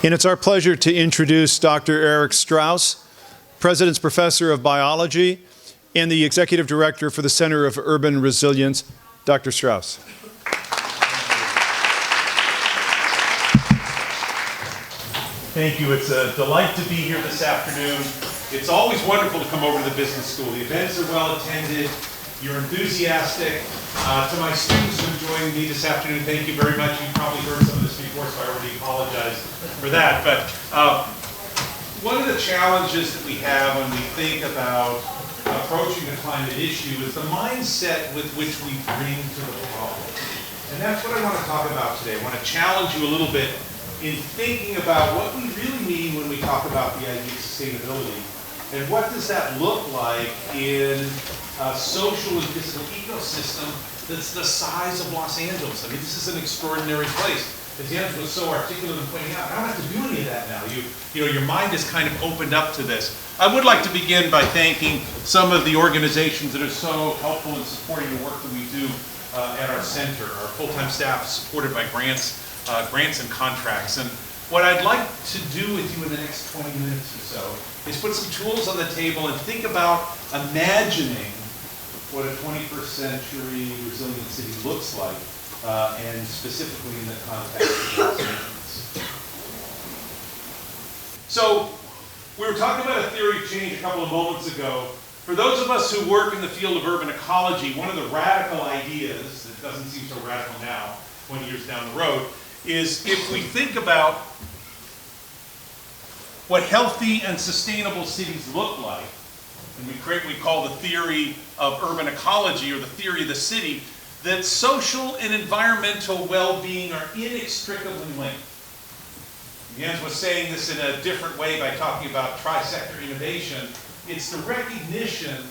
And it's our pleasure to introduce Dr. Eric Strauss, President's Professor of Biology and the Executive Director for the Center of Urban Resilience. Dr. Strauss. Thank you. It's a delight to be here this afternoon. It's always wonderful to come over to the business school. The events are well attended. You're enthusiastic. To my students who joined me this afternoon, thank you very much. You've probably heard some of this before, so I already apologize for that. But one of the challenges that we have when we think about approaching the climate issue is the mindset with which we bring to the problem. And that's what I want to talk about today. I want to challenge you a little bit in thinking about what we really mean when we talk about the idea of sustainability. And what does that look like in a social and physical ecosystem that's the size of Los Angeles? I mean, this is an extraordinary place. As Jens was so articulate in pointing out, I don't have to do any of that now. You know, your mind is kind of opened up to this. I would like to begin by thanking some of the organizations that are so helpful in supporting the work that we do at our center. Our full-time staff is supported by grants and contracts. And what I'd like to do with you in the next 20 minutes or so is put some tools on the table and think about imagining what a 21st century resilient city looks like, and specifically in the context of Los Angeles. So, we were talking about a theory of change a couple of moments ago. For those of us who work in the field of urban ecology, one of the radical ideas, that doesn't seem so radical now, 20 years down the road, is if we think about what healthy and sustainable cities look like, and we call the theory of urban ecology, or the theory of the city, that social and environmental well-being are inextricably linked. Jens was saying this in a different way by talking about tri-sector innovation. It's the recognition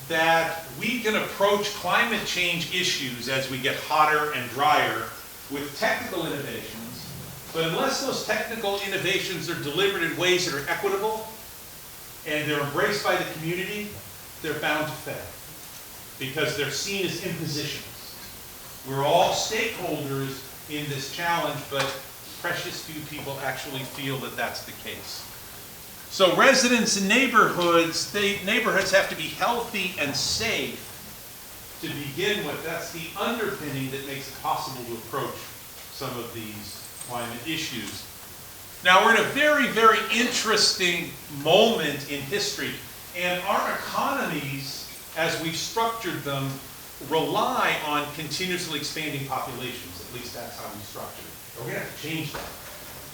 that we can approach climate change issues as we get hotter and drier with technical innovations, but unless those technical innovations are delivered in ways that are equitable and they're embraced by the community, they're bound to fail because they're seen as impositions. We're all stakeholders in this challenge, but precious few people actually feel that that's the case. So residents in neighborhoods have to be healthy and safe to begin with. That's the underpinning that makes it possible to approach some of these climate issues. Now, we're in a very, very interesting moment in history, and our economies, as we've structured them, rely on continuously expanding populations. At least that's how we structure it. We're going to have to change that.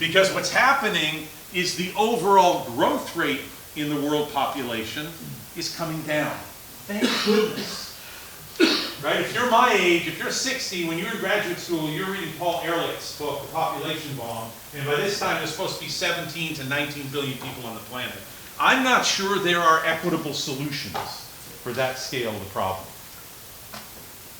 Because what's happening is the overall growth rate in the world population is coming down. Thank goodness. Right? If you're my age, if you're 60, when you were in graduate school, you're reading Paul Ehrlich's book, The Population Bomb, and by this time there's supposed to be 17 to 19 billion people on the planet. I'm not sure there are equitable solutions for that scale of the problem.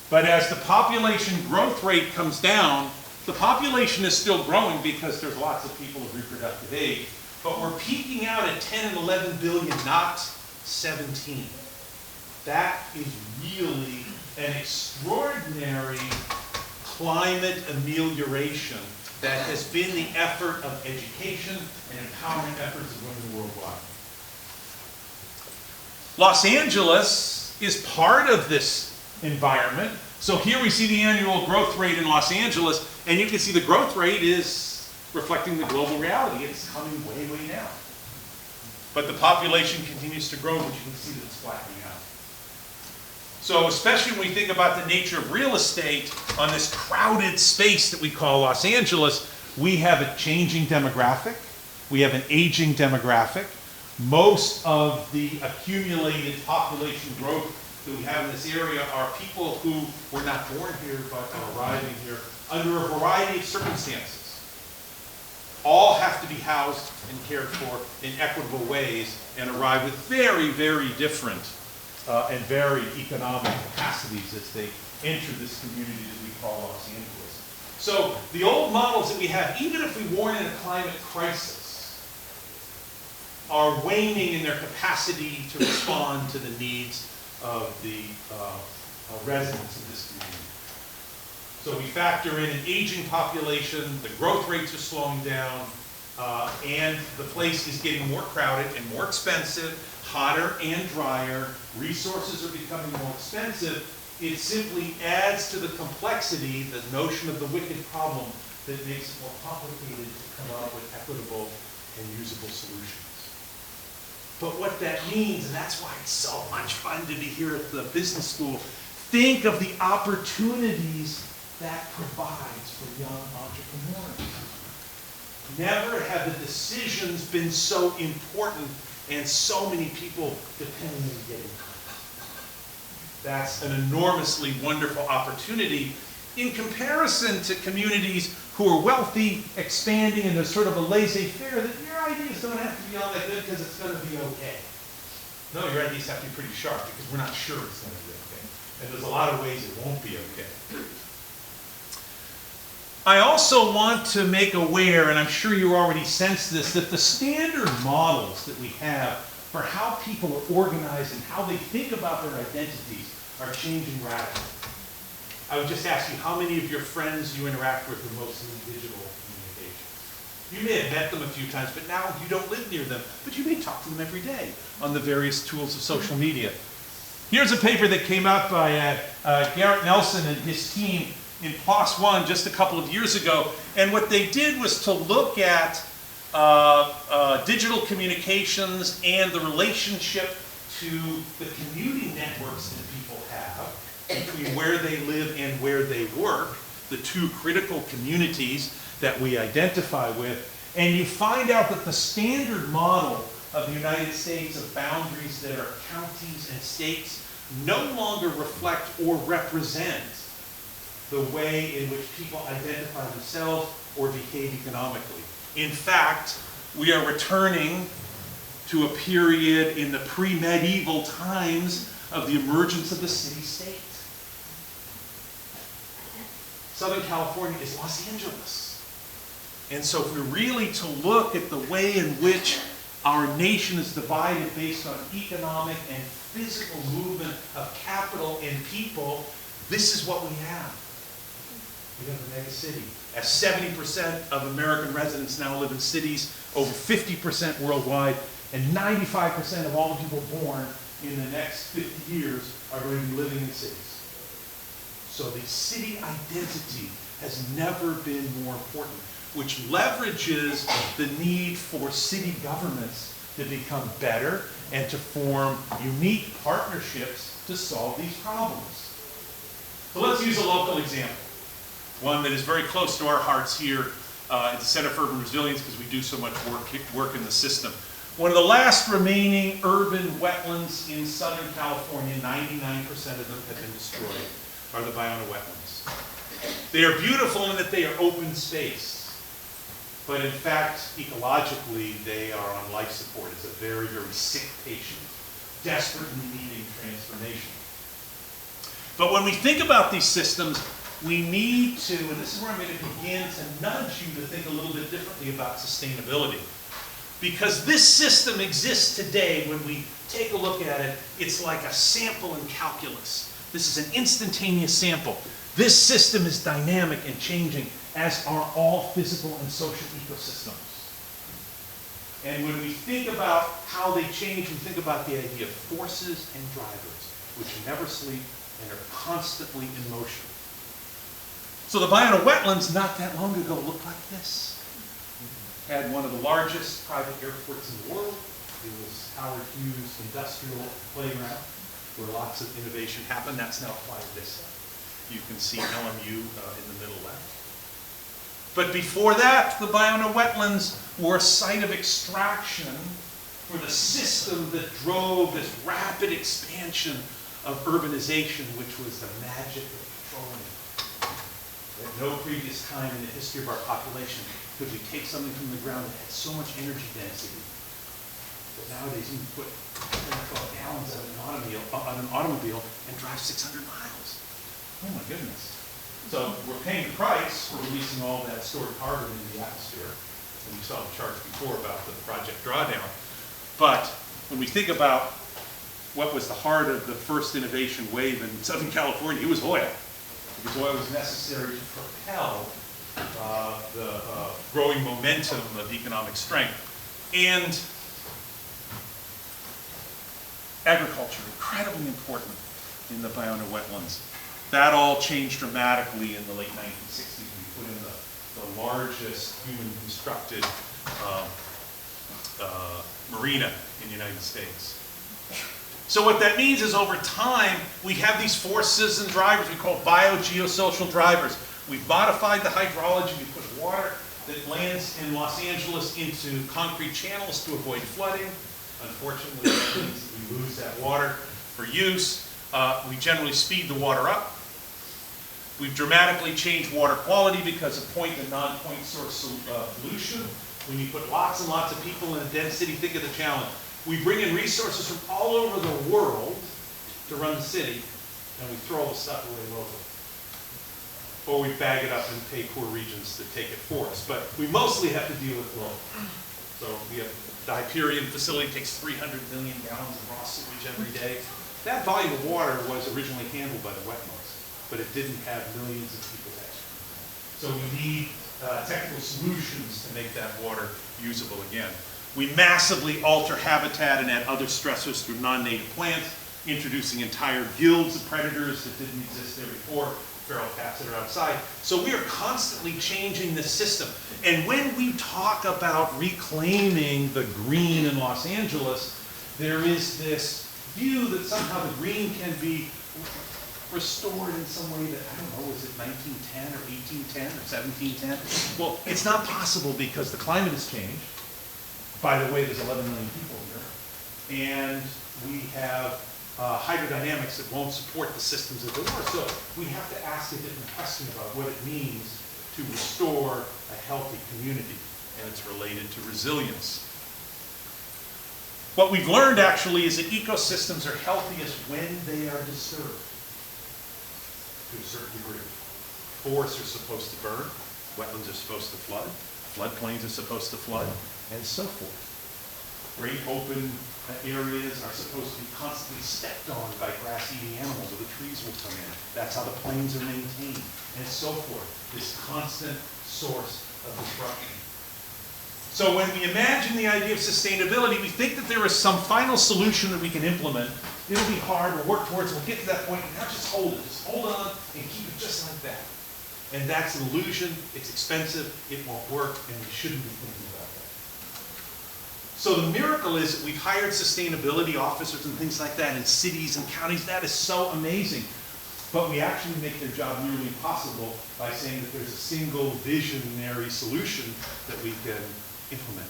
But as the population growth rate comes down, the population is still growing because there's lots of people of reproductive age, but we're peaking out at 10 and 11 billion, not 17. That is really an extraordinary climate amelioration that has been the effort of education and empowerment efforts of women worldwide. Los Angeles is part of this environment. So here we see the annual growth rate in Los Angeles, and you can see the growth rate is reflecting the global reality. It's coming way, way down. But the population continues to grow, but you can see that it's flattening out. So especially when we think about the nature of real estate on this crowded space that we call Los Angeles, we have a changing demographic. We have an aging demographic. Most of the accumulated population growth that we have in this area are people who were not born here but are arriving here under a variety of circumstances. All have to be housed and cared for in equitable ways and arrive with very, very different and varied economic capacities as they enter this community that we call Los Angeles. So the old models that we have, even if we weren't in a climate crisis, are waning in their capacity to respond to the needs of the residents of this community. So we factor in an aging population, the growth rates are slowing down, and the place is getting more crowded and more expensive, hotter and drier, resources are becoming more expensive, it simply adds to the complexity, the notion of the wicked problem, that makes it more complicated to come up with equitable and usable solutions. But what that means, and that's why it's so much fun to be here at the business school, think of the opportunities that provides for young entrepreneurs. Never have the decisions been so important and so many people depending on getting credit. That's an enormously wonderful opportunity in comparison to communities who are wealthy, expanding, and there's sort of a laissez-faire that your ideas don't have to be all that good because it's going to be okay. No, your ideas have to be pretty sharp because we're not sure it's going to be okay. And there's a lot of ways it won't be okay. I also want to make aware, and I'm sure you already sense this, that the standard models that we have for how people are organized and how they think about their identities are changing radically. I would just ask you, how many of your friends you interact with are mostly digital communications? You may have met them a few times, but now you don't live near them, but you may talk to them every day on the various tools of social media. Here's a paper that came out by Garrett Nelson and his team in PLOS One just a couple of years ago, and what they did was to look at digital communications and the relationship to the commuting networks that people have between where they live and where they work, the two critical communities that we identify with, and you find out that the standard model of the United States of boundaries that are counties and states no longer reflect or represent the way in which people identify themselves or behave economically. In fact, we are returning to a period in the pre-medieval times of the emergence of the city-state. Southern California is Los Angeles. And so if we're really to look at the way in which our nation is divided based on economic and physical movement of capital and people, this is what we have. We have a mega city. As 70% of American residents now live in cities, over 50% worldwide, and 95% of all the people born in the next 50 years are going to be living in cities. So the city identity has never been more important, which leverages the need for city governments to become better and to form unique partnerships to solve these problems. So let's use a local example, one that is very close to our hearts here at the Center for Urban Resilience because we do so much work in the system. One of the last remaining urban wetlands in Southern California, 99% of them have been destroyed, are the Ballona wetlands. They are beautiful in that they are open space, but in fact, ecologically, they are on life support. It's a very, very sick patient, desperately needing transformation. But when we think about these systems, we need to, and this is where I'm going to begin to nudge you to think a little bit differently about sustainability. Because this system exists today, when we take a look at it, it's like a sample in calculus. This is an instantaneous sample. This system is dynamic and changing, as are all physical and social ecosystems. And when we think about how they change, we think about the idea of forces and drivers, which never sleep and are constantly in motion. So the Ballona wetlands not that long ago looked like this. Had one of the largest private airports in the world. It was Howard Hughes Industrial Playground, where lots of innovation happened. That's now Playa Vista. You can see LMU in the middle left. But before that, the Ballona wetlands were a site of extraction for the system that drove this rapid expansion of urbanization, which was the magic of petroleum. At no previous time in the history of our population could we take something from the ground that had so much energy density that nowadays you can put 12 gallons on an automobile and drive 600 miles. Oh my goodness. So we're paying the price for releasing all that stored carbon into the atmosphere. And you saw the charts before about the Project Drawdown. But when we think about what was the heart of the first innovation wave in Southern California, it was oil. Because oil was necessary to propel the growing momentum of economic strength. And agriculture, incredibly important in the Ballona wetlands. That all changed dramatically in the late 1960s. We put in the largest human constructed marina in the United States. So what that means is over time, we have these forces and drivers we call biogeosocial drivers. We've modified the hydrology. We put water that lands in Los Angeles into concrete channels to avoid flooding. Unfortunately, that means that we lose that water for use. We generally speed the water up. We've dramatically changed water quality because of point and non-point source pollution. When you put lots and lots of people in a dense city, think of the challenge. We bring in resources from all over the world to run the city, and we throw all the stuff away locally. Or we bag it up and pay poor regions to take it for us. But we mostly have to deal with local. So we have the Hyperion facility takes 300 million gallons of raw sewage every day. That volume of water was originally handled by the wetlands, but it didn't have millions of people there. So we need technical solutions to make that water usable again. We massively alter habitat and add other stressors through non-native plants, introducing entire guilds of predators that didn't exist there before, feral cats that are outside. So we are constantly changing the system. And when we talk about reclaiming the green in Los Angeles, there is this view that somehow the green can be restored in some way that, I don't know, is it 1910 or 1810 or 1710? Well, it's not possible because the climate has changed. By the way, there's 11 million people here. And we have hydrodynamics that won't support the systems that there were. So we have to ask a different question about what it means to restore a healthy community. And it's related to resilience. What we've learned actually is that ecosystems are healthiest when they are disturbed to a certain degree. Forests are supposed to burn, wetlands are supposed to flood, floodplains are supposed to flood, and so forth. Great open areas are supposed to be constantly stepped on by grass-eating animals, or the trees will come in. That's how the plains are maintained, and so forth. This constant source of disruption. So when we imagine the idea of sustainability, we think that there is some final solution that we can implement. It'll be hard, we'll work towards it, we'll get to that point, and now just hold it. Just hold on and keep it just like that. And that's an illusion, it's expensive, it won't work, and we shouldn't be thinking about that. So the miracle is that we've hired sustainability officers and things like that in cities and counties. That is so amazing. But we actually make their job nearly impossible by saying that there's a single visionary solution that we can implement.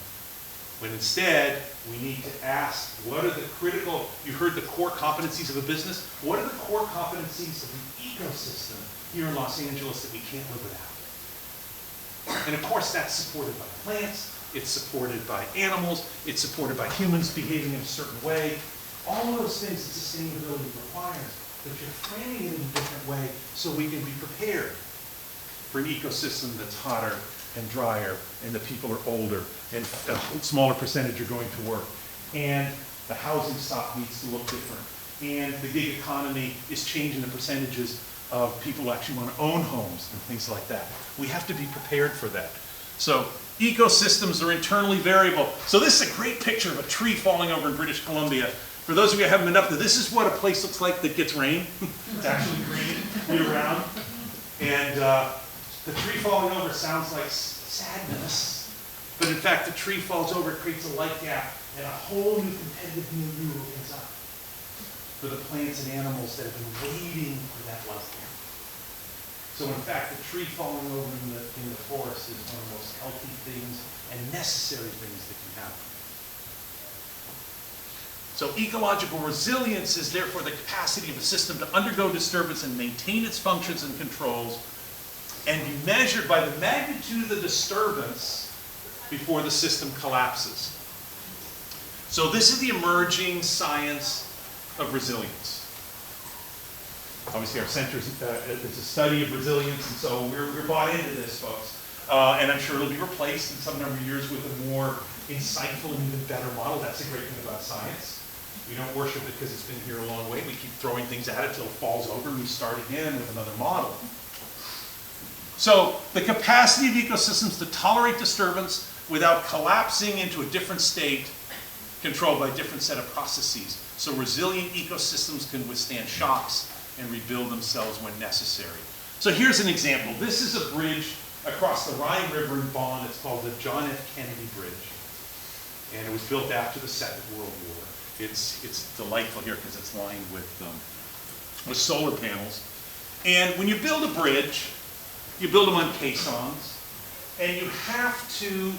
When instead, we need to ask, what are the critical, you heard the core competencies of a business, what are the core competencies of the ecosystem here in Los Angeles that we can't live without? And of course, that's supported by plants, it's supported by animals, it's supported by humans behaving in a certain way. All of those things that sustainability requires, but you're framing it in a different way so we can be prepared for an ecosystem that's hotter and drier, and the people are older, and a smaller percentage are going to work. And the housing stock needs to look different. And the gig economy is changing the percentages of people who actually want to own homes and things like that. We have to be prepared for that. So ecosystems are internally variable. So this is a great picture of a tree falling over in British Columbia. For those of you who haven't been up there, this is what a place looks like that gets rain. It's actually green year-round. And the tree falling over sounds like sadness, but in fact the tree falls over, it creates a light gap, and a whole new competitive milieu opens up for the plants and animals that have been waiting for that light gap. So in fact, the tree falling over in the forest is one of the most healthy things and necessary things that can happen. So ecological resilience is therefore the capacity of a system to undergo disturbance and maintain its functions and controls, and be measured by the magnitude of the disturbance before the system collapses. So this is the emerging science of resilience. Obviously our center is a study of resilience, and so we're bought into this, folks. And I'm sure it'll be replaced in some number of years with a more insightful and even better model. That's the great thing about science. We don't worship it because it's been here a long way. We keep throwing things at it till it falls over and we start again with another model. So the capacity of ecosystems to tolerate disturbance without collapsing into a different state controlled by a different set of processes. So resilient ecosystems can withstand shocks and rebuild themselves when necessary. So here's an example. This is a bridge across the Rhine River in Bonn. It's called the John F. Kennedy Bridge. And it was built after the Second World War. It's delightful here because it's lined with solar panels. And when you build a bridge, you build them on caissons, and you have to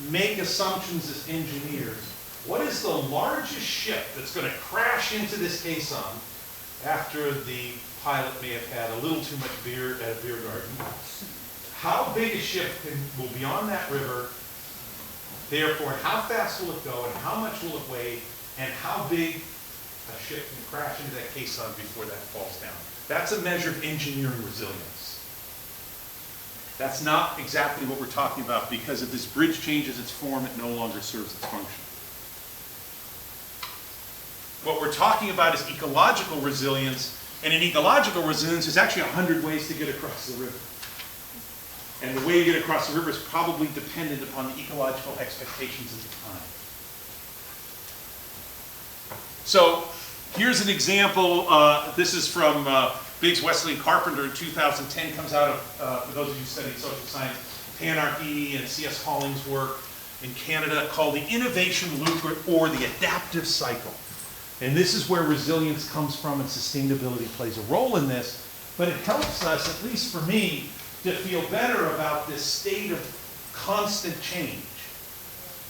make assumptions as engineers. What is the largest ship that's going to crash into this caisson after the pilot may have had a little too much beer at a beer garden? How big a ship will be on that river? Therefore, how fast will it go, and how much will it weigh, and how big a ship can crash into that caisson before that falls down? That's a measure of engineering resilience. That's not exactly what we're talking about, because if this bridge changes its form, it no longer serves its function. What we're talking about is ecological resilience, and in ecological resilience, there's actually 100 ways to get across the river. And the way you get across the river is probably dependent upon the ecological expectations of the time. So here's an example. This is from Biggs, Wesley, and Carpenter in 2010. Comes out of, for those of you who studied social science, Panarchy and C.S. Holling's work in Canada, called the innovation loop or the adaptive cycle. And this is where resilience comes from, and sustainability plays a role in this. But it helps us, at least for me, to feel better about this state of constant change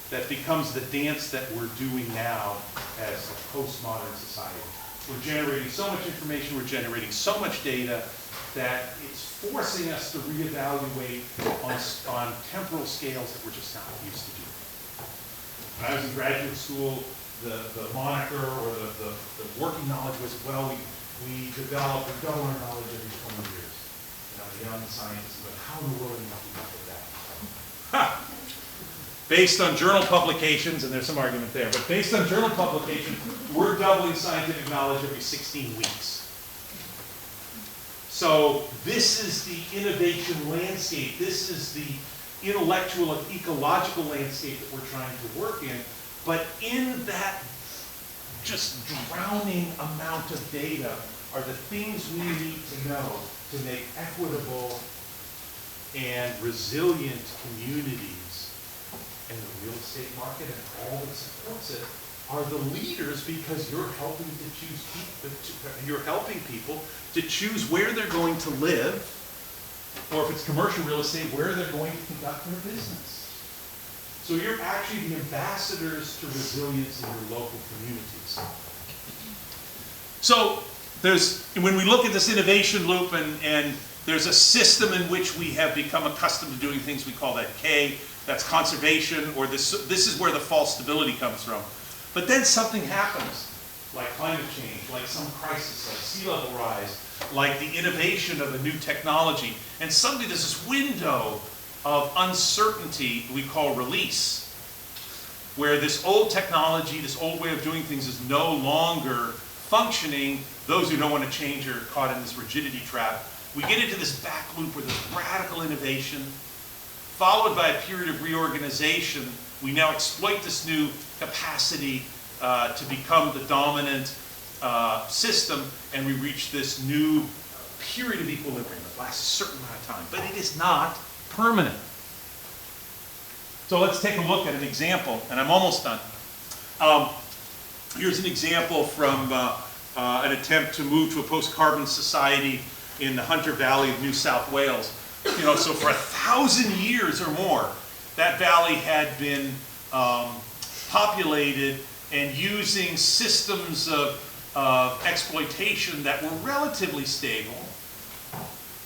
that becomes the dance that we're doing now as a postmodern society. We're generating so much information, we're generating so much data that it's forcing us to reevaluate on temporal scales that we're just not used to doing. When I was in graduate school, the moniker or the working knowledge was, well, we develop and double our knowledge every 20 years. Young scientists, but how in the world are you keep up with that? Based on journal publications, and there's some argument there, but based on journal publications, we're doubling scientific knowledge every 16 weeks. So this is the innovation landscape. This is the intellectual and ecological landscape that we're trying to work in. But in that just drowning amount of data are the things we need to know to make equitable and resilient communities. And the real estate market and all that supports it are the leaders, because you're helping to choose you're helping people to choose where they're going to live, or if it's commercial real estate, where they're going to conduct their business. So you're actually the ambassadors to resilience in your local communities. So when we look at this innovation loop, and there's a system in which we have become accustomed to doing things, we call that K, that's conservation, or this is where the false stability comes from. But then something happens, like climate change, like some crisis, like sea level rise, like the innovation of a new technology, and suddenly there's this window of uncertainty we call release, where this old technology, this old way of doing things is no longer functioning. Those who don't want to change are caught in this rigidity trap. We get into this back loop where there's radical innovation, followed by a period of reorganization. We now exploit this new capacity to become the dominant system, and we reach this new period of equilibrium that lasts a certain amount of time. But it is not permanent. So let's take a look at an example, and I'm almost done. Here's an example from an attempt to move to a post-carbon society in the Hunter Valley of New South Wales. So for 1,000 years or more, that valley had been populated and using systems of exploitation that were relatively stable.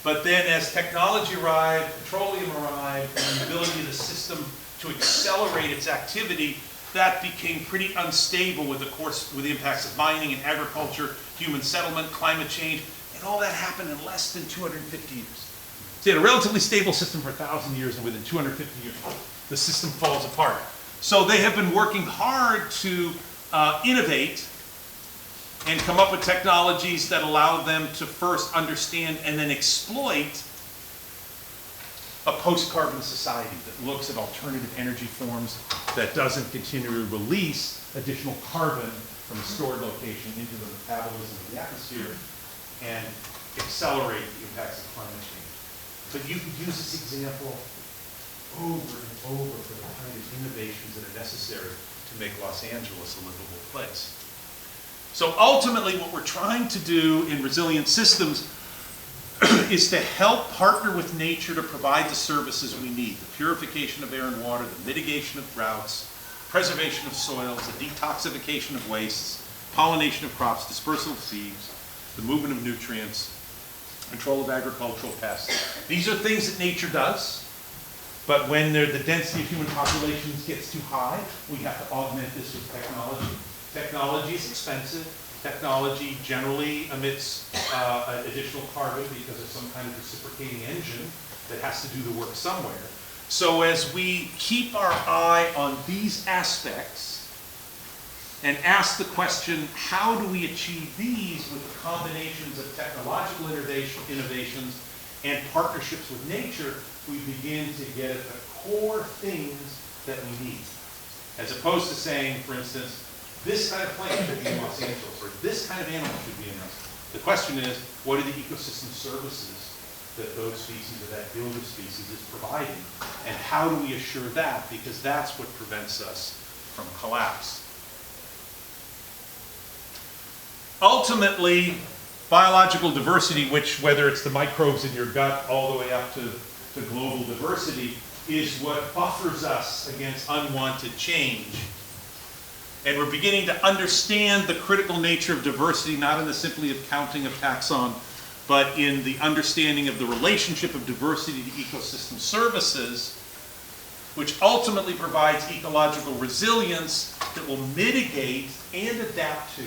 But then as technology arrived, petroleum arrived, and the ability of the system to accelerate its activity, that became pretty unstable with the impacts of mining and agriculture, human settlement, climate change, and all that happened in less than 250 years. So you had a relatively stable system for 1,000 years, and within 250 years, the system falls apart. So they have been working hard to innovate and come up with technologies that allow them to first understand and then exploit a post-carbon society that looks at alternative energy forms, that doesn't continually release additional carbon from a stored location into the metabolism of the atmosphere and accelerate the impacts of climate change. But you could use this example over and over for the kind of innovations that are necessary to make Los Angeles a livable place. So ultimately, what we're trying to do in resilient systems is to help partner with nature to provide the services we need: the purification of air and water, the mitigation of droughts, preservation of soils, the detoxification of wastes, pollination of crops, dispersal of seeds, the movement of nutrients, control of agricultural pests. These are things that nature does, but when the density of human populations gets too high, we have to augment this with technology. Technology is expensive. Technology generally emits additional carbon because of some kind of reciprocating engine that has to do the work somewhere. So as we keep our eye on these aspects and ask the question, how do we achieve these with the combinations of technological innovations and partnerships with nature, we begin to get at the core things that we need. As opposed to saying, for instance, this kind of plant should be in Los Angeles, or this kind of animal should be in us. The question is, what are the ecosystem services that those species or that build of species is providing? And how do we assure that? Because that's what prevents us from collapse. Ultimately, biological diversity, which, whether it's the microbes in your gut all the way up to global diversity, is what buffers us against unwanted change. And we're beginning to understand the critical nature of diversity, not in the simply of counting of taxon, but in the understanding of the relationship of diversity to ecosystem services, which ultimately provides ecological resilience that will mitigate and adapt to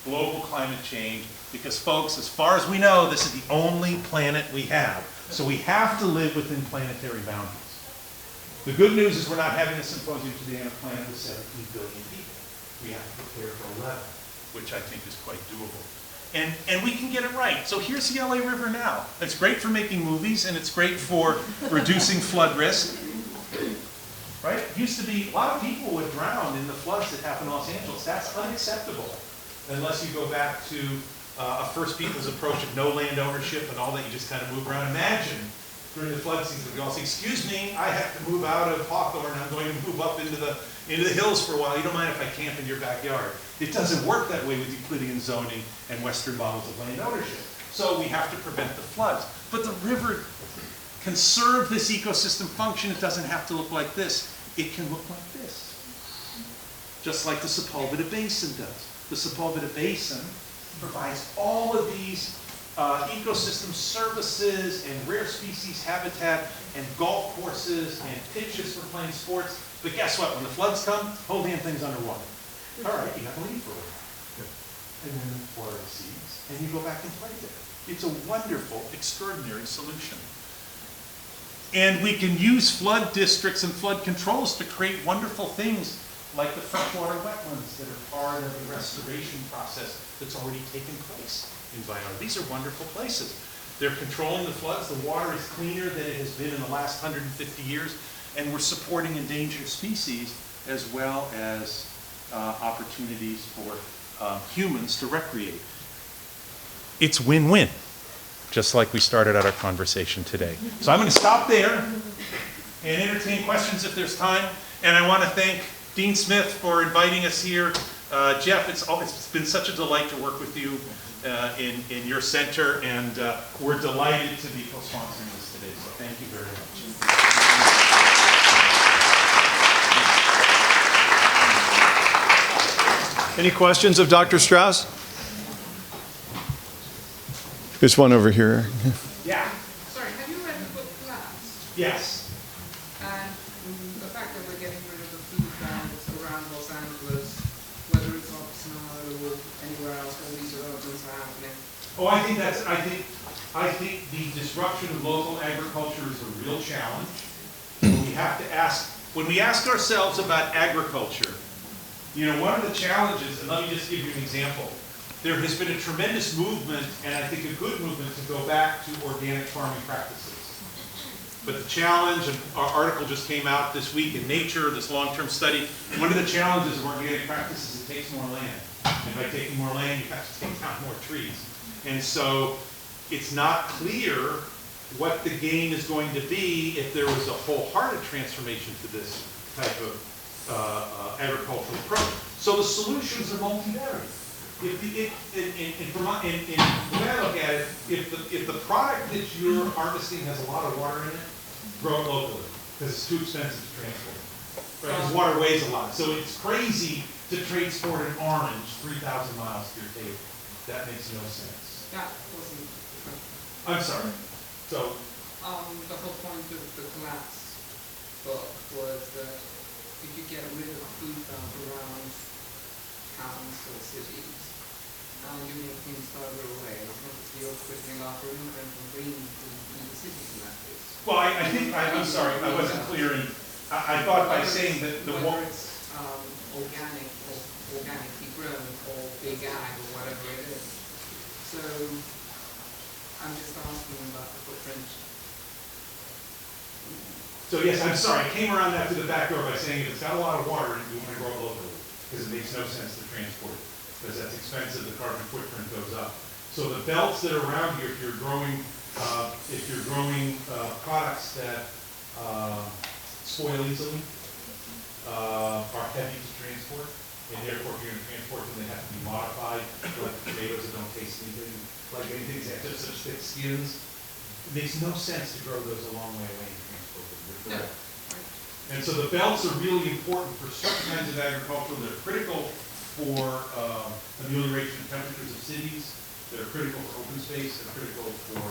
global climate change. Because folks, as far as we know, this is the only planet we have. So we have to live within planetary boundaries. The good news is we're not having a symposium today on a planet with 17 billion people. We have to prepare for 11, which I think is quite doable. And we can get it right. So here's the LA River now. It's great for making movies, and it's great for reducing flood risk. Right? It used to be, a lot of people would drown in the floods that happen in Los Angeles. That's unacceptable, unless you go back to a First Peoples approach of no land ownership and all that. You just kind of move around. Imagine during the flood season, we all say, excuse me, I have to move out of Hawthorne. I'm going to move up into the hills for a while. You don't mind if I camp in your backyard. It doesn't work that way with Euclidean zoning and Western models of land ownership. So we have to prevent the floods. But the river can serve this ecosystem function. It doesn't have to look like this. It can look like this. Just like the Sepulveda Basin does. The Sepulveda Basin provides all of these ecosystem services and rare species habitat and golf courses and pitches for playing sports. But guess what? When the floods come, whole damn thing's underwater. All right, you have to leave for a while. And then water recedes, and you go back and play there. It's a wonderful, extraordinary solution. And we can use flood districts and flood controls to create wonderful things like the freshwater wetlands that are part of the restoration process that's already taken place in Bayard. These are wonderful places. They're controlling the floods. The water is cleaner than it has been in the last 150 years. And we're supporting endangered species as well as opportunities for humans to recreate. It's win-win, just like we started out our conversation today. So I'm going to stop there and entertain questions if there's time. And I want to thank Dean Smith for inviting us here. Jeff, it's been such a delight to work with you in your center, and we're delighted to be co-sponsoring this today. So thank you very much. Any questions of Dr. Strauss? There's one over here. Yeah. Sorry, have you read the book Collapse? Yes. And the fact that we're getting rid of the food banks around Los Angeles, whether it's Oxnard or anywhere else where these developments are happening. Oh, I think the disruption of local agriculture is a real challenge. We have to ask, when we ask ourselves about agriculture, you know, one of the challenges, and let me just give you an example. There has been a tremendous movement, and I think a good movement, to go back to organic farming practices. But the challenge, and our article just came out this week in Nature, this long-term study. One of the challenges of organic practices is it takes more land. And by taking more land, you have to take down more trees. And so it's not clear what the gain is going to be if there was a wholehearted transformation to this type of agricultural approach. So the solutions are multivariate. In the way I look at it, if the product that you're harvesting has a lot of water in it, grow it locally, because it's too expensive to transport. Right? Because water weighs a lot. So it's crazy to transport an orange 3,000 miles to your table. That makes no sense. That wasn't. I'm sorry. So, the whole point of the collapse book was that if you get rid of food dump around towns or cities, you make things further away. It's not that you're putting a lot of immigrant from green to the cities in that case. well, I think, I'm sorry, I wasn't clear. I thought by saying that the whether it's organic or organically grown or big ag or whatever it is. So I'm just asking about the footprint. So yes, I'm sorry, I came around that to the back door by saying if it's got a lot of water, you want to grow it locally, because it makes no sense to transport it, because that's expensive, the carbon footprint goes up. So the belts that are around here, if you're growing products that spoil easily, are heavy to transport, and therefore if you're going to transport them, they have to be modified, like tomatoes that don't taste anything, like anything that have such thick skins. It makes no sense to grow those a long way away and transport them. They're correct. And so the belts are really important for certain kinds of agriculture. They're critical for amelioration of temperatures of cities. They're critical for open space. They're critical for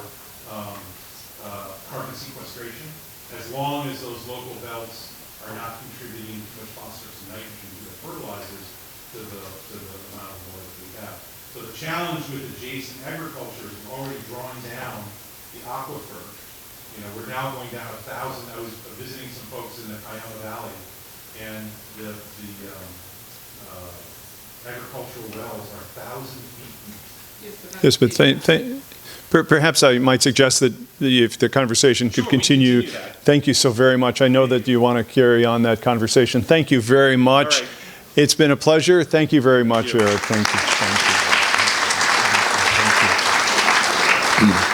carbon sequestration. As long as those local belts are not contributing too much phosphorus and nitrogen to the fertilizers to the amount of water that we have. So the challenge with adjacent agriculture is we're already drawing down the aquifer. You know, we're now going down 1,000. I was visiting some folks in the Cayama Valley, and the agricultural wells are 1,000 feet deep. Yes, but perhaps I might suggest that if the conversation could continue. Thank you so very much. I know that you want to carry on that conversation. Thank you very much. All right. It's been a pleasure. Thank you very much, Eric. Thank you. Thank you. Thank you.